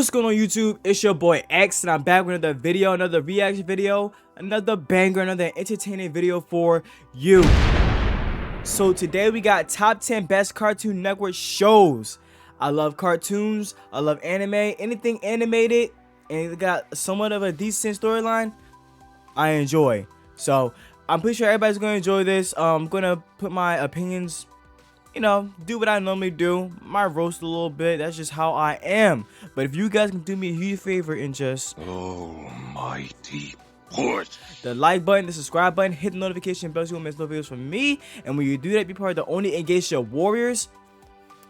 What's going on YouTube? It's your boy X and I'm back with another video, another reaction video, another banger, another entertaining video for you. So today we got top 10 best Cartoon Network shows. I love cartoons, I love anime, anything animated and it got somewhat of a decent storyline, I enjoy. So I'm pretty sure everybody's gonna enjoy this. I'm gonna put my opinions, you know, do what I normally do. Might roast a little bit. That's just how I am. But if you guys can do me a huge favor and just mighty push the like button, the subscribe button, hit the notification bell so you won't miss no videos from me. And when you do that, be part of the Only Engaged Warriors.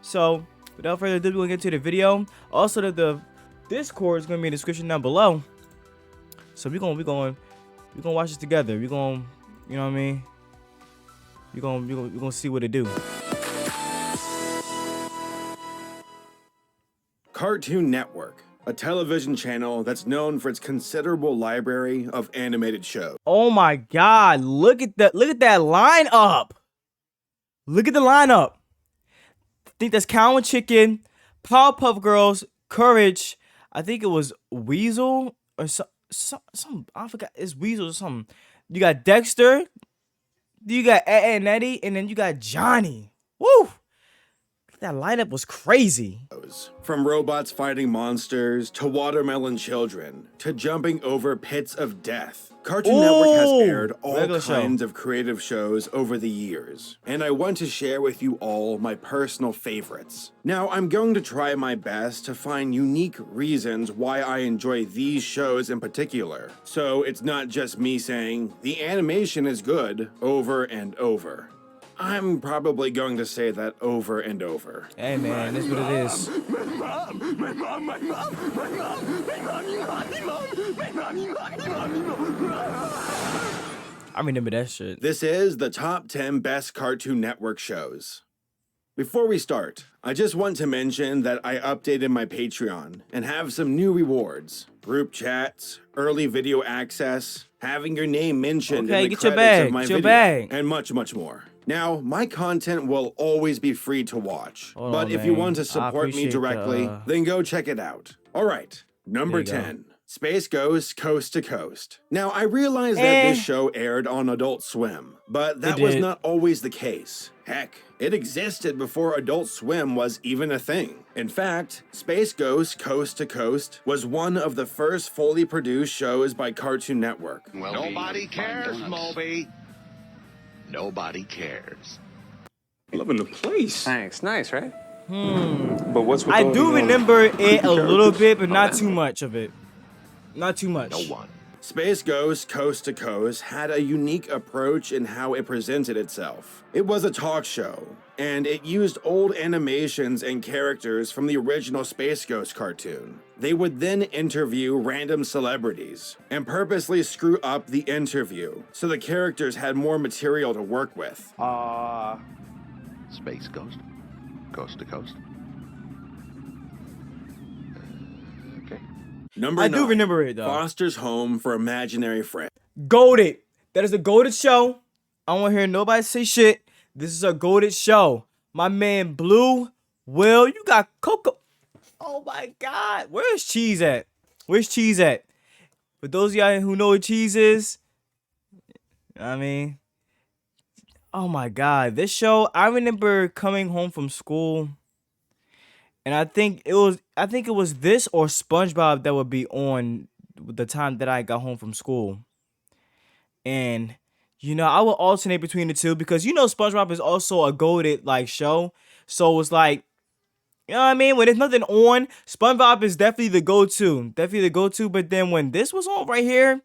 So without further ado, we're gonna get to the video. Also, the Discord is gonna be in the description down below. So we're gonna watch this together. We're gonna, you know what I mean? We're gonna see what it do. Cartoon Network, a television channel that's known for its considerable library of animated shows. Oh my God! Look at that lineup. Look at the lineup. I think that's Cow and Chicken, Powerpuff Girls, Courage. I think it was Weasel or some. I forgot. It's Weasel or something. You got Dexter. You got Ed and Eddie, and then you got Johnny. Woo! That lineup was crazy. From robots fighting monsters, to watermelon children, to jumping over pits of death. Cartoon Network has aired all kinds of creative shows over the years, and I want to share with you all my personal favorites. Now, I'm going to try my best to find unique reasons why I enjoy these shows in particular, so it's not just me saying, the animation is good, over and over. I'm probably going to say that over and over. Hey man, that's what it is. I remember that shit. This is the top 10 best Cartoon Network shows. Before we start, I just want to mention that I updated my Patreon and have some new rewards. Group chats, early video access, having your name mentioned in the credits of my video, and much, much more. Now, my content will always be free to watch, but if you want to support me directly, then go check it out. All right, number 10. Space Ghost Coast to Coast. Now, I realize that this show aired on Adult Swim, but that was not always the case. Heck, it existed before Adult Swim was even a thing. In fact, Space Ghost Coast to Coast was one of the first fully produced shows by Cartoon Network. Nobody cares, Moby. Nobody cares. Loving the place. Thanks. Nice, right? But what's with I do remember it a little bit, but not too much of it. Not too much. No one. Space Ghost Coast to Coast had a unique approach in how it presented itself. It was a talk show, and it used old animations and characters from the original Space Ghost cartoon. They would then interview random celebrities and purposely screw up the interview so the characters had more material to work with. Space Ghost. Coast to Coast. Okay. Number 9. I do remember it though. Foster's Home for Imaginary Friends. Goated. That is a goated show. I don't want to hear nobody say shit. This is a goated show. My man Blue, Will, you got Coco. Oh my God. Where's Cheese at? Where's Cheese at? For those of y'all who know what Cheese is, I mean, oh my God. This show, I remember coming home from school. And I think it was this or SpongeBob that would be on the time that I got home from school. And you know, I would alternate between the two because you know SpongeBob is also a goated like show. So it's like, you know what I mean? When there's nothing on, SpongeBob is definitely the go-to. Definitely the go-to. But then when this was on right here,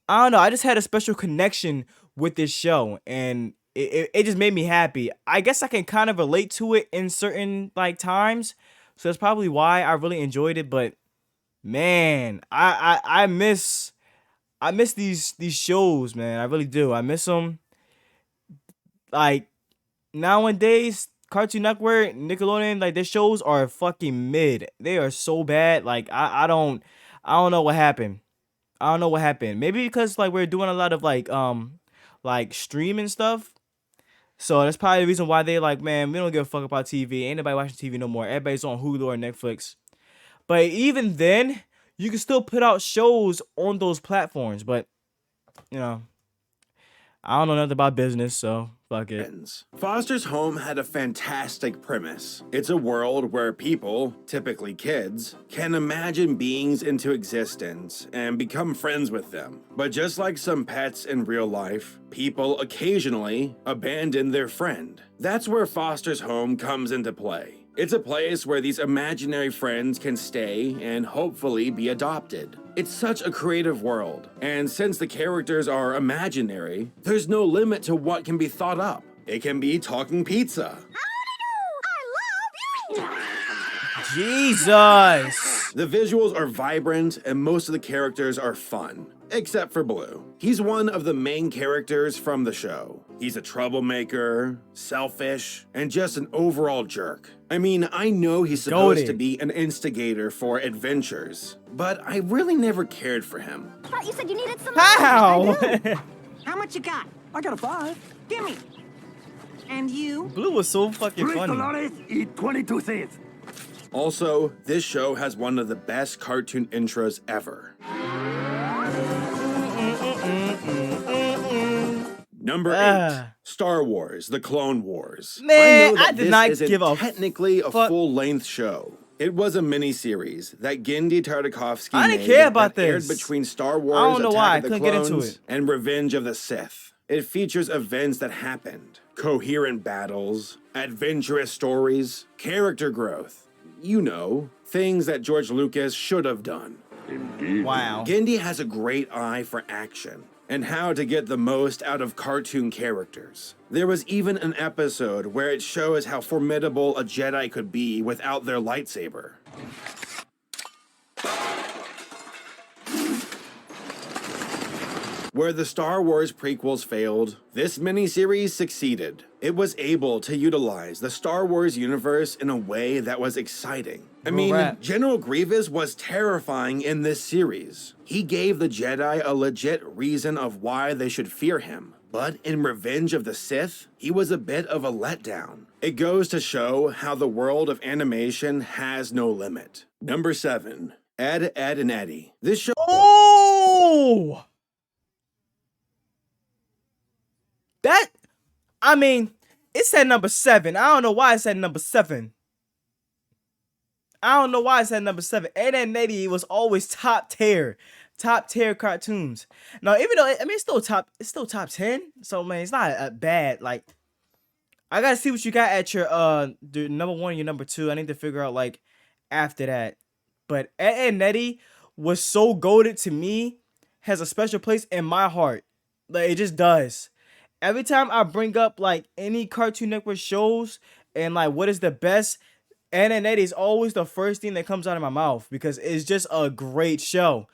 I don't know. I just had a special connection with this show. And it just made me happy. I guess I can kind of relate to it in certain like times. So that's probably why I really enjoyed it. But man, I miss these shows, man. I really do. I miss them. Like nowadays, Cartoon Network, Nickelodeon, like their shows are fucking mid. They are so bad. Like I don't know what happened. I don't know what happened. Maybe because like we're doing a lot of like streaming stuff. So that's probably the reason why they like, man, we don't give a fuck about TV. Ain't nobody watching TV no more. Everybody's on Hulu or Netflix. But even then, you can still put out shows on those platforms. But you know, I don't know nothing about business, so fuck it. Foster's Home had a fantastic premise. It's a world where people, typically kids, can imagine beings into existence and become friends with them. But just like some pets in real life, people occasionally abandon their friend. That's where Foster's Home comes into play. It's a place where these imaginary friends can stay and hopefully be adopted. It's such a creative world, and since the characters are imaginary, there's no limit to what can be thought up. It can be talking pizza, Jesus. the visuals are vibrant, and most of the characters are fun. Except for Blue. He's one of the main characters from the show. He's a troublemaker, selfish, and just an overall jerk. I mean, I know he's supposed to be an instigator for adventures, but I really never cared for him. I thought you said you needed some. How? How much you got? I got a 5. Gimme. And you? Blue was so fucking funny. y 22 cents. Also, this show has one of the best cartoon intros ever. Number 8, Star Wars: The Clone Wars. Man, I know that I did this not isn't give a technically a fuck. full-length show. It was a mini-series that Gendy Tartakovsky I didn't made care about that aired this. between Star Wars: I don't know Attack why, I of the couldn't get into Clones it. and Revenge of the Sith. It features events that happened, coherent battles, adventurous stories, character growth. You know, things that George Lucas should have done. Wow. Gendy has a great eye for action and how to get the most out of cartoon characters. There was even an episode where it shows how formidable a Jedi could be without their lightsaber. Where the Star Wars prequels failed, this miniseries succeeded. It was able to utilize the Star Wars universe in a way that was exciting. I mean, rap. General Grievous was terrifying in this series. He gave the Jedi a legit reason of why they should fear him. But in Revenge of the Sith, he was a bit of a letdown. It goes to show how the world of animation has no limit. Number 7, Ed, Ed, and Eddie. This show... Oh! That, I mean, it said number 7. I don't know why it said number 7. I don't know why it said number 7. Ed, Ed and Eddie was always top tier cartoons. Now, even though I mean it's still top 10. So man, it's not a bad. Like, I gotta see what you got at your the number 1 and your number 2. I need to figure out like after that. But Ed, Ed and Eddie was so goated to me, has a special place in my heart. Like, it just does. Every time I bring up like any Cartoon Network shows and like what is the best, Ed and Eddie is always the first thing that comes out of my mouth because it's just a great show.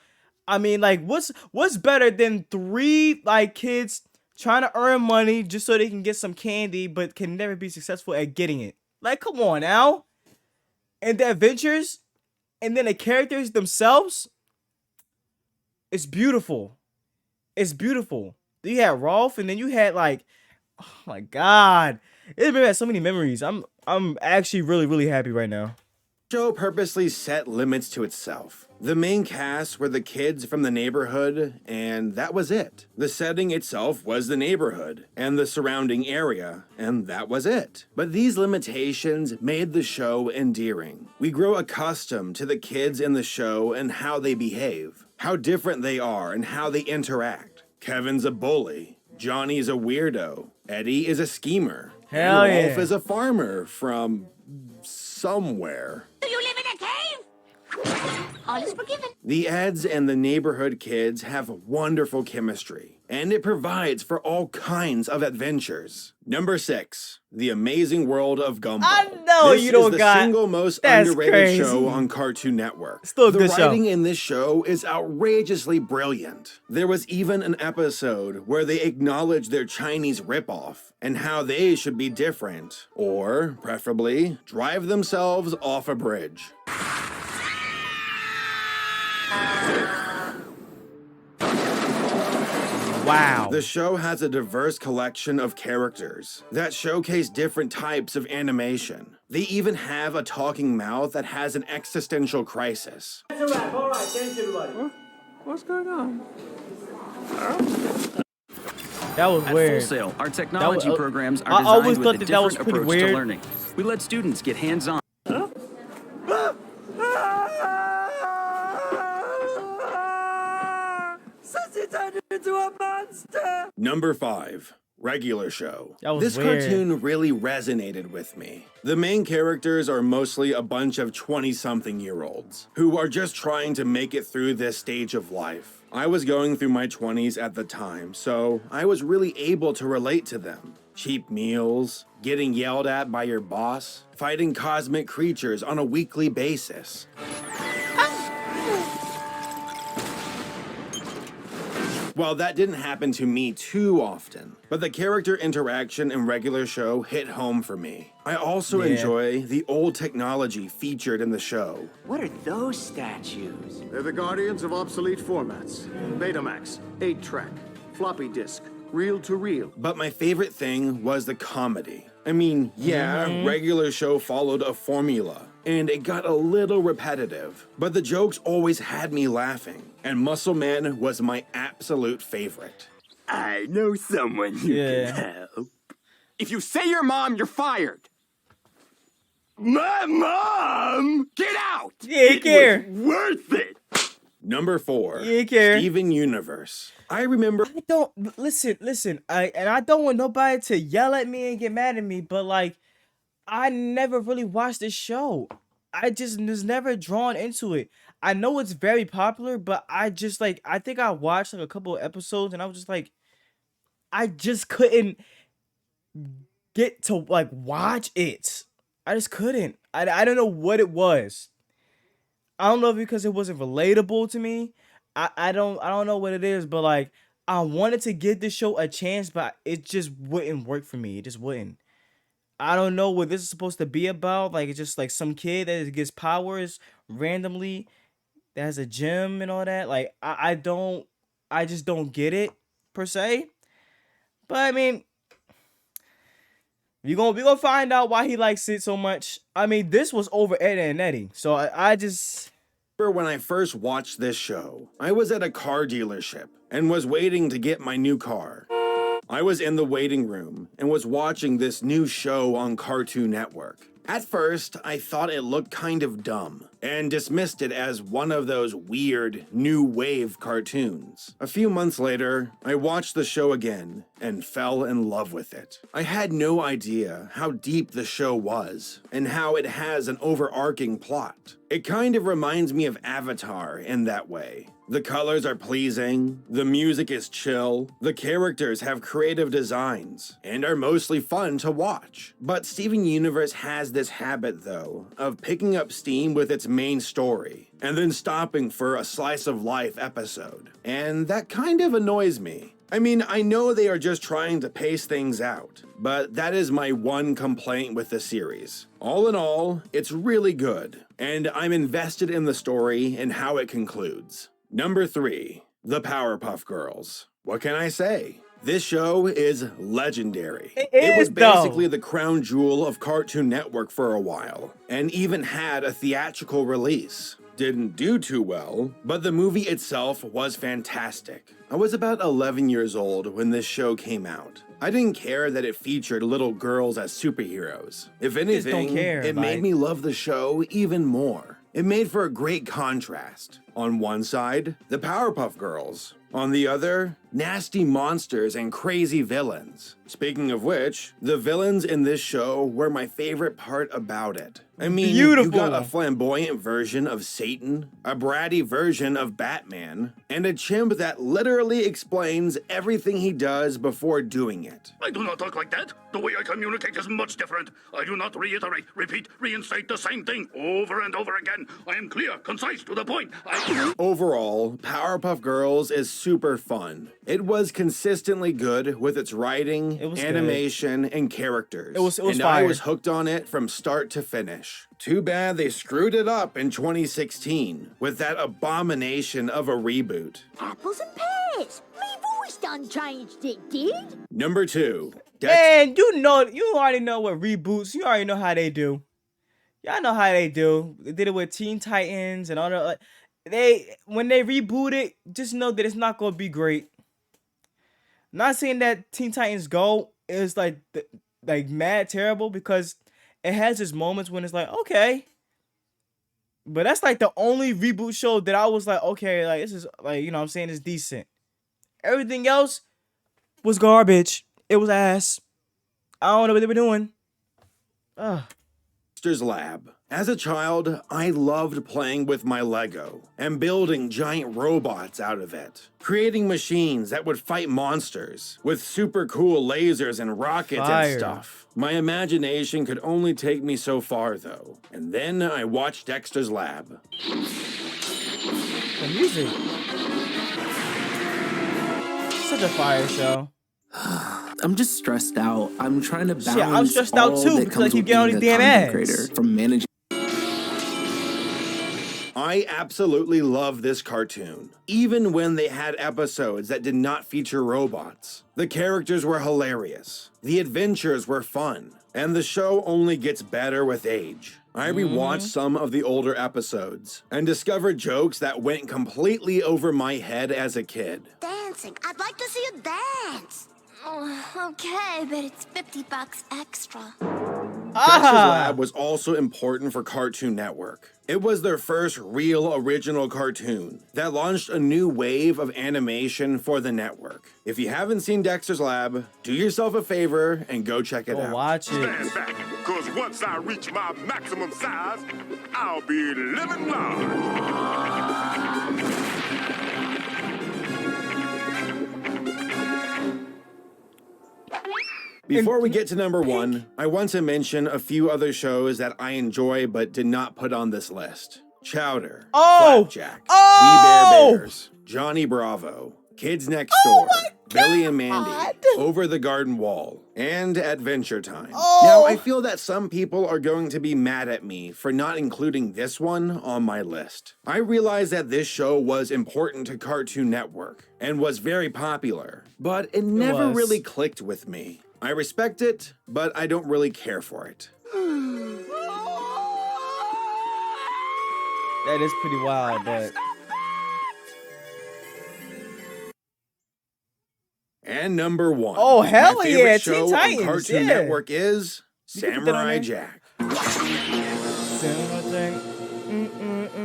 I mean, like what's better than 3 like kids trying to earn money just so they can get some candy but can never be successful at getting it? Like, come on now. And the adventures and then the characters themselves, it's beautiful. It's beautiful. You had Rolf, and then you had like, oh my god, it's been so many memories. I'm actually really happy right now. The show purposely set limits to itself. The main cast were the kids from the neighborhood, and that was it. The setting itself was the neighborhood and the surrounding area, and that was it. But these limitations made the show endearing. We grow accustomed to the kids in the show and how they behave, how different they are, and how they interact. Kevin's a bully, Johnny's a weirdo, Eddie is a schemer, Hell and Rolf yeah. is a farmer from somewhere. Do you live in a cave? All is forgiven. The Eds and the neighborhood kids have wonderful chemistry, and it provides for all kinds of adventures. Number 6, The Amazing World of Gumball. I know this you don't is the got- single most that's underrated crazy. show on Cartoon Network. Still a the good show. writing in this show is outrageously brilliant. There was even an episode where they acknowledged their Chinese ripoff and how they should be different, or preferably drive themselves off a bridge. Wow. The show has a diverse collection of characters that showcase different types of animation. They even have a talking mouth that has an existential crisis. What's going on? That was At weird. Full Sail, our technology That was- programs are I always designed with thought a that was different pretty approach to weird. learning. We let students get hands-on. Sassy turned into a monster! Number 5. Regular Show. That was This weird. cartoon really resonated with me. The main characters are mostly a bunch of 20-something-year-olds who are just trying to make it through this stage of life. I was going through my 20s at the time, so I was really able to relate to them. Cheap meals, getting yelled at by your boss, fighting cosmic creatures on a weekly basis. Well, that didn't happen to me too often, but the character interaction in Regular Show hit home for me. I also enjoy the old technology featured in the show. What are those statues? They're the guardians of obsolete formats. Betamax, 8-track, floppy disk, reel-to-reel. But my favorite thing was the comedy. I mean, yeah, Regular Show followed a formula, and it got a little repetitive, but the jokes always had me laughing, and Muscle Man was my absolute favorite. I know someone who Yeah. can help. If you say your mom, you're fired. My mom! Get out! Yeah, he care. Worth it! Number 4, You care. Steven Universe. I remember I don't listen. I don't want nobody to yell at me and get mad at me, but like, I never really watched this show. I just was never drawn into it. I know it's very popular, but I just like, I think I watched like a couple of episodes and I was just like, I just couldn't get to like watch it. I just couldn't. I don't know what it was. I don't know if because it wasn't relatable to me. I don't know what it is, but like I wanted to give this show a chance, but it just wouldn't work for me. It just wouldn't. I don't know what this is supposed to be about. Like it's just like some kid that gets powers randomly, that has a gym and all that. Like I just don't get it per se. But I mean, we gonna find out why he likes it so much. I mean, this was over Ed and Eddie, so I just. when I first watched this show, I was at a car dealership and was waiting to get my new car. I was in the waiting room and was watching this new show on Cartoon Network. At first, I thought it looked kind of dumb and dismissed it as one of those weird new wave cartoons. A few months later, I watched the show again and fell in love with it. I had no idea how deep the show was and how it has an overarching plot. It kind of reminds me of Avatar in that way. The colors are pleasing, the music is chill, the characters have creative designs, and are mostly fun to watch. But Steven Universe has this habit, though, of picking up steam with its main story, and then stopping for a slice of life episode. And that kind of annoys me. I mean, I know they are just trying to pace things out, but that is my one complaint with the series. All in all, it's really good, and I'm invested in the story and how it concludes. Number 3, The Powerpuff Girls. What can I say? This show is legendary. It was basically the crown jewel of Cartoon Network for a while, and even had a theatrical release. Didn't do too well, but the movie itself was fantastic. I was about 11 years old when this show came out. I didn't care that it featured little girls as superheroes. If anything, it made me love the show even more. It made for a great contrast. On one side, the Powerpuff Girls. On the other, nasty monsters and crazy villains. Speaking of which, the villains in this show were my favorite part about it. I mean, you got a flamboyant version of Satan, a bratty version of Batman, and a chimp that literally explains everything he does before doing it. I do not talk like that. The way I communicate is much different. I do not reiterate, repeat, reinstate the same thing over and over again. I am clear, concise, to the point. Overall, Powerpuff Girls is super fun. It was consistently good with its writing, animation, and characters. It was and fire. I was hooked on it from start to finish. Too bad they screwed it up in 2016 with that abomination of a reboot. Apples and pears. Me voice done changed, it did. Number 2. Man, you already know what reboots. You already know how they do. Y'all know how they do. They did it with Teen Titans and all the. When they reboot it, just know that it's not gonna be great. Not saying that Teen Titans Go is like mad terrible, because it has its moments when it's like, okay. But that's like the only reboot show that I was like, okay, like this is like, you know what I'm saying, it's decent. Everything else was garbage. It was ass. I don't know what they were doing. Ugh. Dexter's Lab. As a child, I loved playing with my Lego and building giant robots out of it, creating machines that would fight monsters with super cool lasers and rockets and stuff. My imagination could only take me so far, though, and then I watched Dexter's Lab. The music. Such a fire show. I'm just stressed out. I'm trying to balance. Shit, I'm stressed out too because like you get all these damn ads. From managing. I absolutely love this cartoon, even when they had episodes that did not feature robots. The characters were hilarious, the adventures were fun, and the show only gets better with age. I rewatched some of the older episodes and discovered jokes that went completely over my head as a kid. Dancing. I'd like to see you dance. Oh, okay, but it's $50 extra. Dexter's Lab was also important for Cartoon Network. It was their first real original cartoon that launched a new wave of animation for the network. If you haven't seen Dexter's Lab, do yourself a favor and go check it out. Watch it. Stand back, because once I reach my maximum size, I'll be living large. Before we get to number 1, I want to mention a few other shows that I enjoy but did not put on this list. Chowder, Flapjack, We Bare Bears, Johnny Bravo, Kids Next Door, Billy and Mandy, Over the Garden Wall, and Adventure Time. Now, I feel that some people are going to be mad at me for not including this one on my list. I realize that this show was important to Cartoon Network and was very popular, but it never really clicked with me. I respect it, but I don't really care for it. That is pretty wild, but... And number 1. Oh, hell my yeah, favorite Teen show Titans, on Cartoon yeah. Network is You can put that on Samurai there. Jack. Samurai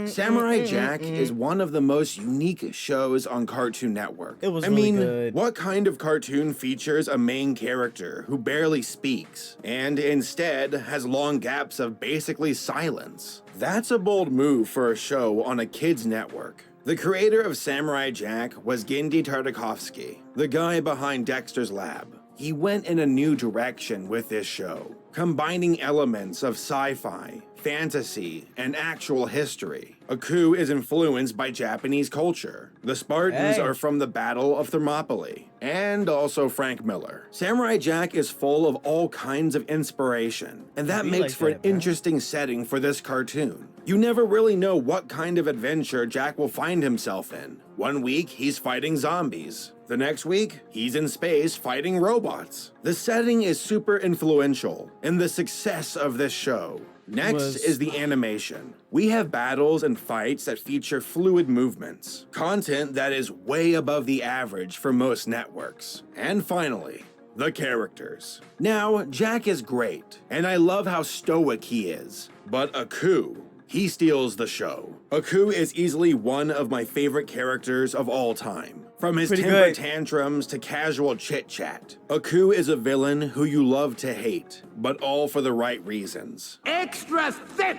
Samurai Jack is one of the most unique shows on Cartoon Network. It was I really mean, good. what kind of cartoon features a main character who barely speaks and instead has long gaps of basically silence? That's a bold move for a show on a kids' network. The creator of Samurai Jack was Genndy Tartakovsky, the guy behind Dexter's Lab. He went in a new direction with this show, combining elements of sci-fi, fantasy, and actual history. Aku is influenced by Japanese culture. The Spartans are from the Battle of Thermopylae, and also Frank Miller. Samurai Jack is full of all kinds of inspiration, and that makes for an interesting setting for this cartoon. You never really know what kind of adventure Jack will find himself in. One week, he's fighting zombies. The next week, he's in space fighting robots. The setting is super influential in the success of this show. Next is the animation. We have battles and fights that feature fluid movements, content that is way above the average for most networks. And finally, the characters. Now, Jack is great, and I love how stoic he is, but Aku, he steals the show. Aku is easily one of my favorite characters of all time. From his temper tantrums to casual chit-chat, Aku is a villain who you love to hate, but all for the right reasons. Extra thick!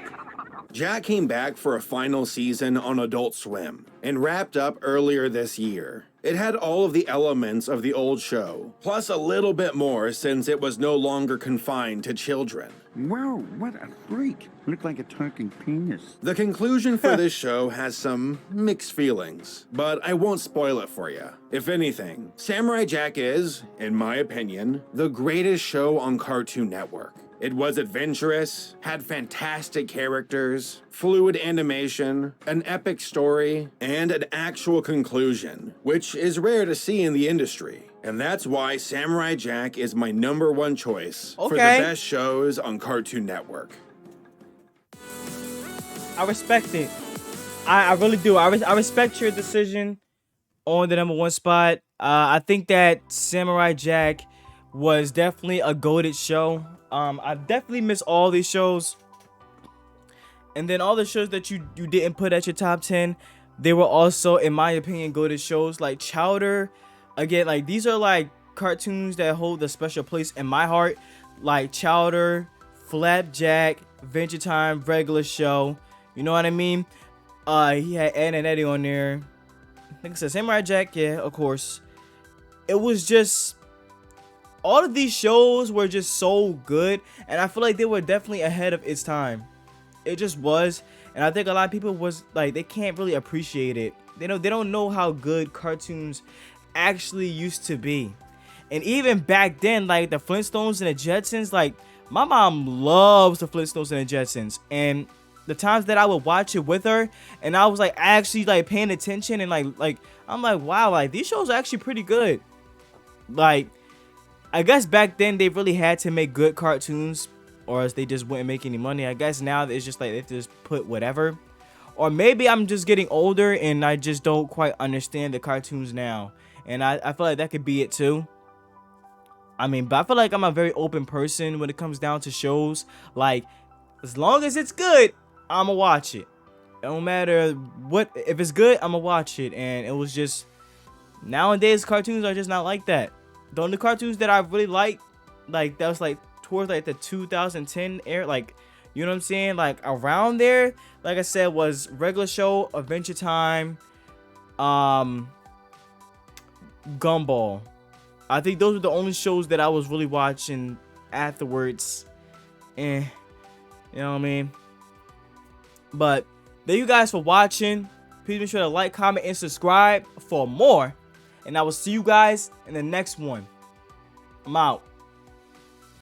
Jack came back for a final season on Adult Swim and wrapped up earlier this year. It had all of the elements of the old show, plus a little bit more since it was no longer confined to children. Wow, what a freak. Looked like a talking penis. The conclusion for this show has some mixed feelings, but I won't spoil it for you. If anything, Samurai Jack is, in my opinion, the greatest show on Cartoon Network. It was adventurous, had fantastic characters, fluid animation, an epic story, and an actual conclusion, which is rare to see in the industry. And that's why Samurai Jack is my #1 choice for the best shows on Cartoon Network. I respect it. I really do. I respect your decision on the #1 spot. I think that Samurai Jack was definitely a goated show. I definitely miss all these shows. And then all the shows that you didn't put at your top 10, they were also, in my opinion, goated shows. Like Chowder. Again, like these are like cartoons that hold a special place in my heart. Like Chowder, Flapjack, Adventure Time, Regular Show. You know what I mean? He had Ed and Eddie on there. Like I said, Samurai Jack, yeah, of course. It was just, all of these shows were just so good, and I feel like they were definitely ahead of its time. It just was, and I think a lot of people was like, they can't really appreciate it. They don't know how good cartoons actually used to be. And even back then, like the Flintstones and the Jetsons, like my mom loves the Flintstones and the Jetsons, and the times that I would watch it with her, and I was like actually like paying attention, and like I'm like, wow, like these shows are actually pretty good. Like, I guess back then they really had to make good cartoons, or else they just wouldn't make any money. I guess now it's just like they just put whatever. Or maybe I'm just getting older and I just don't quite understand the cartoons now. And I feel like that could be it too. I mean, but I feel like I'm a very open person when it comes down to shows. Like, as long as it's good, I'ma watch it. It don't matter what, if it's good, I'ma watch it. And it was just, nowadays cartoons are just not like that. The only cartoons that I really like that was like towards like the 2010 era, like, you know what I'm saying, like around there, like I said, was Regular Show, Adventure Time, Gumball. I think those were the only shows that I was really watching afterwards. You know what I mean? But thank you guys for watching. Please make sure to like, comment, and subscribe for more. And I will see you guys in the next one. I'm out.